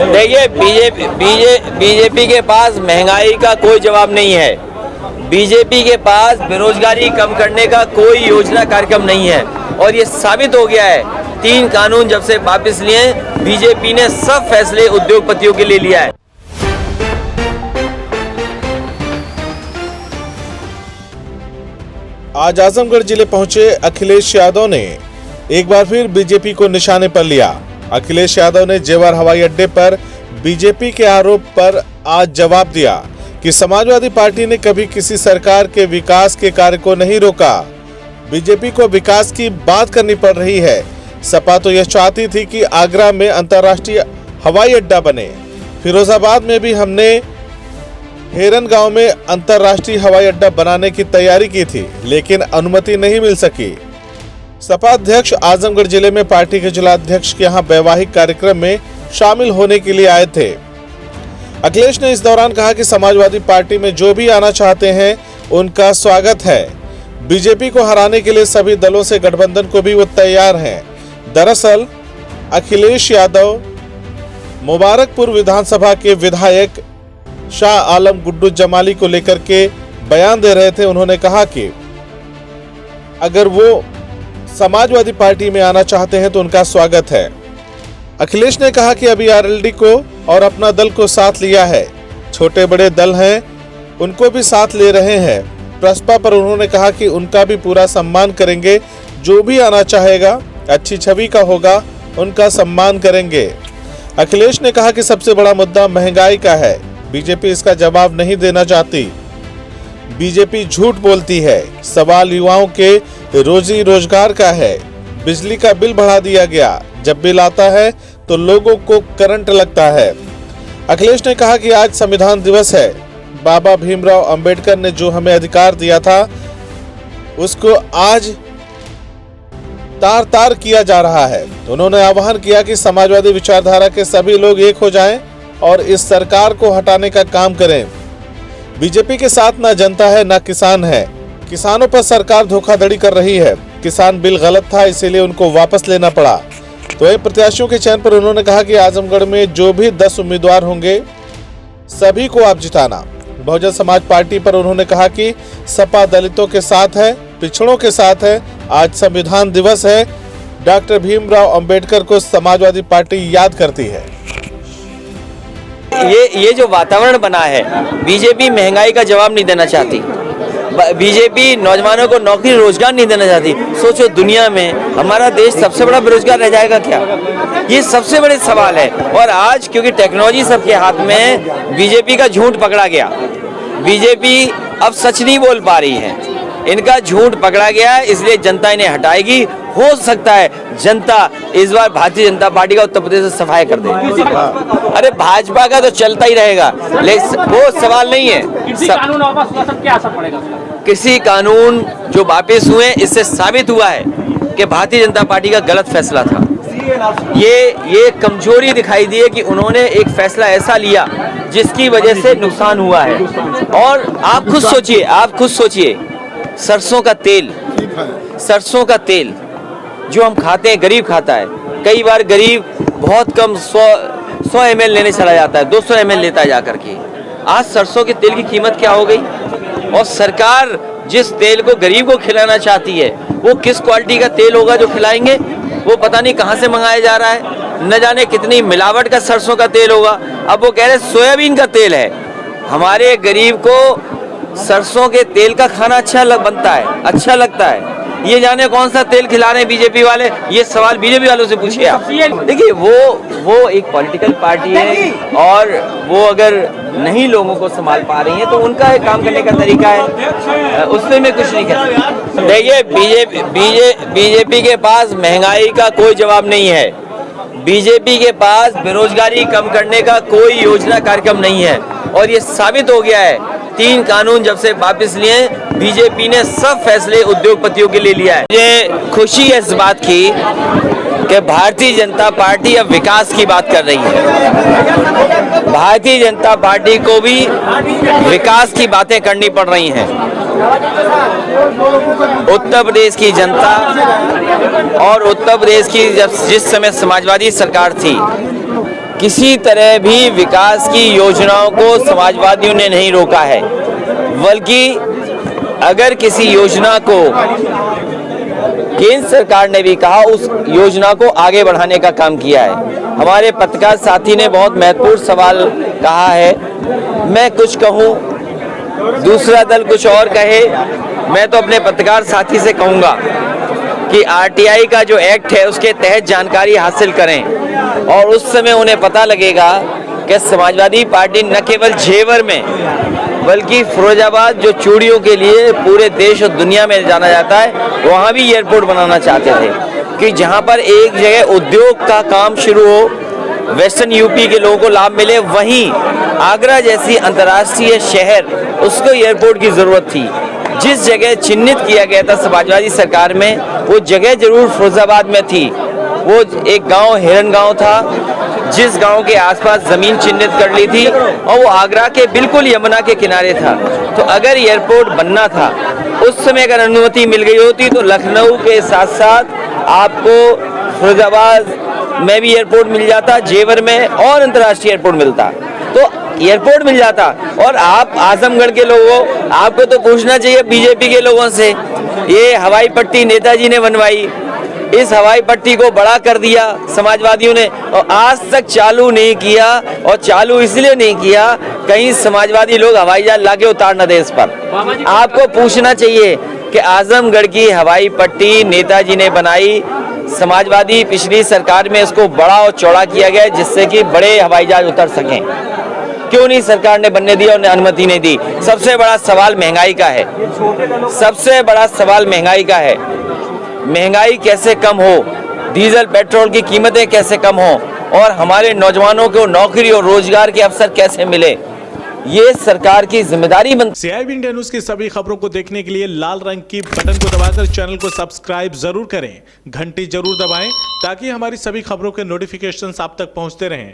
देखिए बीजेपी के पास महंगाई का कोई जवाब नहीं है। बीजेपी के पास बेरोजगारी कम करने का कोई योजना कार्यक्रम नहीं है और ये साबित हो गया है। 3 कानून जब से वापस लिए बीजेपी ने सब फैसले उद्योगपतियों के लिए लिया है। आज आजमगढ़ जिले पहुंचे अखिलेश यादव ने एक बार फिर बीजेपी को निशाने पर लिया। अखिलेश यादव ने जेवर हवाई अड्डे पर बीजेपी के आरोप पर आज जवाब दिया कि समाजवादी पार्टी ने कभी किसी सरकार के विकास के कार्य को नहीं रोका। बीजेपी को विकास की बात करनी पड़ रही है। सपा तो यह चाहती थी कि आगरा में अंतर्राष्ट्रीय हवाई अड्डा बने। फिरोजाबाद में भी हमने हेरन गांव में अंतर्राष्ट्रीय हवाई अड्डा बनाने की तैयारी की थी, लेकिन अनुमति नहीं मिल सकी। सपा अध्यक्ष आजमगढ़ जिले में पार्टी के जिलाध्यक्ष के यहाँ वैवाहिक कार्यक्रम में शामिल होने के लिए आए थे। अखिलेश ने इस दौरान कहा कि समाजवादी पार्टी में जो भी आना चाहते हैं उनका स्वागत है। बीजेपी को हराने के लिए सभी दलों से गठबंधन को भी वो तैयार हैं। दरअसल अखिलेश यादव मुबारकपुर विधानसभा के विधायक शाह आलम गुड्डू जमाली को लेकर के बयान दे रहे थे। उन्होंने कहा कि अगर वो समाजवादी पार्टी में आना चाहते हैं तो उनका स्वागत है। अखिलेश ने कहा कि अभी आरएलडी को और अपना दल को साथ लिया है, छोटे बड़े दल हैं उनको भी साथ ले रहे हैं। प्रसपा पर उन्होंने कहा कि उनका भी पूरा सम्मान करेंगे, जो भी आना चाहेगा अच्छी छवि का होगा उनका सम्मान करेंगे। अखिलेश ने कहा कि सबसे बड़ा मुद्दा महंगाई का है, बीजेपी इसका जवाब नहीं देना चाहती। बीजेपी झूठ बोलती है। सवाल युवाओं के रोजी रोजगार का है। बिजली का बिल बढ़ा दिया गया, जब बिल आता है तो लोगों को करंट लगता है। अखिलेश ने कहा कि आज संविधान दिवस है। बाबा भीमराव अंबेडकर ने जो हमें अधिकार दिया था उसको आज तार तार किया जा रहा है। उन्होंने आह्वान किया कि समाजवादी विचारधारा के सभी लोग एक हो जाएं और इस सरकार को हटाने का काम करें। बीजेपी के साथ ना जनता है ना किसान है। किसानों पर सरकार धोखाधड़ी कर रही है। किसान बिल गलत था, इसीलिए उनको वापस लेना पड़ा। तो प्रत्याशियों के चयन पर उन्होंने कहा कि आजमगढ़ में जो भी 10 उम्मीदवार होंगे सभी को आप जिताना। बहुजन समाज पार्टी पर उन्होंने कहा कि सपा दलितों के साथ है, पिछड़ों के साथ है। आज संविधान दिवस है। डॉक्टर भीमराव अंबेडकर को समाजवादी पार्टी याद करती है। ये जो वातावरण बना है, बीजेपी महंगाई का जवाब नहीं देना चाहती। बीजेपी नौजवानों को नौकरी रोजगार नहीं देना चाहती। सोचो दुनिया में हमारा देश सबसे बड़ा बेरोजगार रह जाएगा क्या? ये सबसे बड़े सवाल है। और आज क्योंकि टेक्नोलॉजी सबके हाथ में, बीजेपी का झूठ पकड़ा गया। बीजेपी अब सच नहीं बोल पा रही है, इनका झूठ पकड़ा गया है, इसलिए जनता इन्हें हटाएगी। हो सकता है जनता इस बार भारतीय जनता पार्टी का उत्तर प्रदेश से सफाया कर दे। अरे भाजपा का तो चलता ही रहेगा, लेकिन वो सवाल नहीं है। कानून वापस हुआ, सब क्या असर पड़ेगा? किसी कानून जो वापस हुए इससे साबित हुआ है कि भारतीय जनता पार्टी का गलत फैसला था। ये कमजोरी दिखाई दी है कि उन्होंने एक फैसला ऐसा लिया जिसकी वजह से नुकसान हुआ है। और आप खुद सोचिए सरसों का तेल जो हम खाते हैं, गरीब खाता है। कई बार गरीब बहुत कम 100 ml लेने चला जाता है, 200 ml लेता है जाकर के। आज सरसों के तेल की कीमत क्या हो गई? और सरकार जिस तेल को गरीब को खिलाना चाहती है वो किस क्वालिटी का तेल होगा जो खिलाएंगे? वो पता नहीं कहाँ से मंगाया जा रहा है, न जाने कितनी मिलावट का सरसों का तेल होगा। अब वो कह रहे सोयाबीन का तेल है। हमारे गरीब को सरसों के तेल का खाना अच्छा लगता है। ये जाने कौन सा तेल खिला रहे हैं बीजेपी वाले, ये सवाल बीजेपी वालों से पूछिए आप। देखिए वो एक पॉलिटिकल पार्टी है और वो अगर नहीं लोगों को संभाल पा रही है तो उनका एक काम करने का तरीका है, उससे मैं कुछ नहीं कहता। देखिए बीजेपी के पास महंगाई का कोई जवाब नहीं है। बीजेपी के पास बेरोजगारी कम करने का कोई योजना कार्यक्रम नहीं है और ये साबित हो गया है। 3 कानून जब से वापस लिए बीजेपी ने सब फैसले उद्योगपतियों के लिए लिया है। मुझे खुशी है इस बात की कि भारतीय जनता पार्टी अब विकास की बात कर रही है। भारतीय जनता पार्टी को भी विकास की बातें करनी पड़ रही हैं। उत्तर प्रदेश की जनता और उत्तर प्रदेश की जिस समय समाजवादी सरकार थी किसी तरह भी विकास की योजनाओं को समाजवादियों ने नहीं रोका है, बल्कि अगर किसी योजना को केंद्र सरकार ने भी कहा, उस योजना को आगे बढ़ाने का काम किया है। हमारे पत्रकार साथी ने बहुत महत्वपूर्ण सवाल कहा है, मैं कुछ कहूँ, दूसरा दल कुछ और कहे। मैं तो अपने पत्रकार साथी से कहूँगा कि आरटीआई का जो एक्ट है उसके तहत जानकारी हासिल करें और उस समय उन्हें पता लगेगा कि समाजवादी पार्टी न केवल जेवर में बल्कि फिरोजाबाद, जो चूड़ियों के लिए पूरे देश और दुनिया में जाना जाता है, वहाँ भी एयरपोर्ट बनाना चाहते थे कि जहाँ पर एक जगह उद्योग का काम शुरू हो, वेस्टर्न यूपी के लोगों को लाभ मिले, वहीं आगरा जैसी अंतर्राष्ट्रीय शहर, उसको एयरपोर्ट की ज़रूरत थी। जिस जगह चिन्हित किया गया था समाजवादी सरकार में, वो जगह जरूर फिरोजाबाद में थी। वो एक गांव हिरन गांव था, जिस गांव के आसपास ज़मीन चिन्हित कर ली थी, और वो आगरा के बिल्कुल यमुना के किनारे था। तो अगर एयरपोर्ट बनना था, उस समय अगर अनुमति मिल गई होती तो लखनऊ के साथ साथ आपको फिरोजाबाद में भी एयरपोर्ट मिल जाता, जेवर में और अंतर्राष्ट्रीय एयरपोर्ट मिलता, तो एयरपोर्ट मिल जाता। और आप आजमगढ़ के लोगों, आपको तो पूछना चाहिए बीजेपी के लोगों से, ये हवाई पट्टी नेताजी ने बनवाई, इस हवाई पट्टी को बड़ा कर दिया समाजवादियों ने और आज तक चालू नहीं किया। और चालू इसलिए नहीं किया, कहीं समाजवादी लोग हवाई जहाज लाके उतार न दे इस पर। आपको पूछना चाहिए कि आजमगढ़ की हवाई पट्टी नेताजी ने बनाई, समाजवादी पिछली सरकार में इसको बड़ा और चौड़ा किया गया जिससे कि बड़े हवाई जहाज उतर सकें। क्यों नहीं सरकार ने बनने दिया और अनुमति नहीं दी? सबसे बड़ा सवाल महंगाई का है, सबसे बड़ा सवाल महंगाई का है। महंगाई कैसे कम हो, डीजल पेट्रोल की कीमतें कैसे कम हो और हमारे नौजवानों को नौकरी और रोजगार के अवसर कैसे मिले, ये सरकार की जिम्मेदारी बनती है। CIB इंडिया न्यूज की सभी खबरों को देखने के लिए लाल रंग की बटन को दबाकर चैनल को सब्सक्राइब जरूर करें, घंटी जरूर दबाएं ताकि हमारी सभी खबरों के नोटिफिकेशंस आप तक पहुंचते रहें।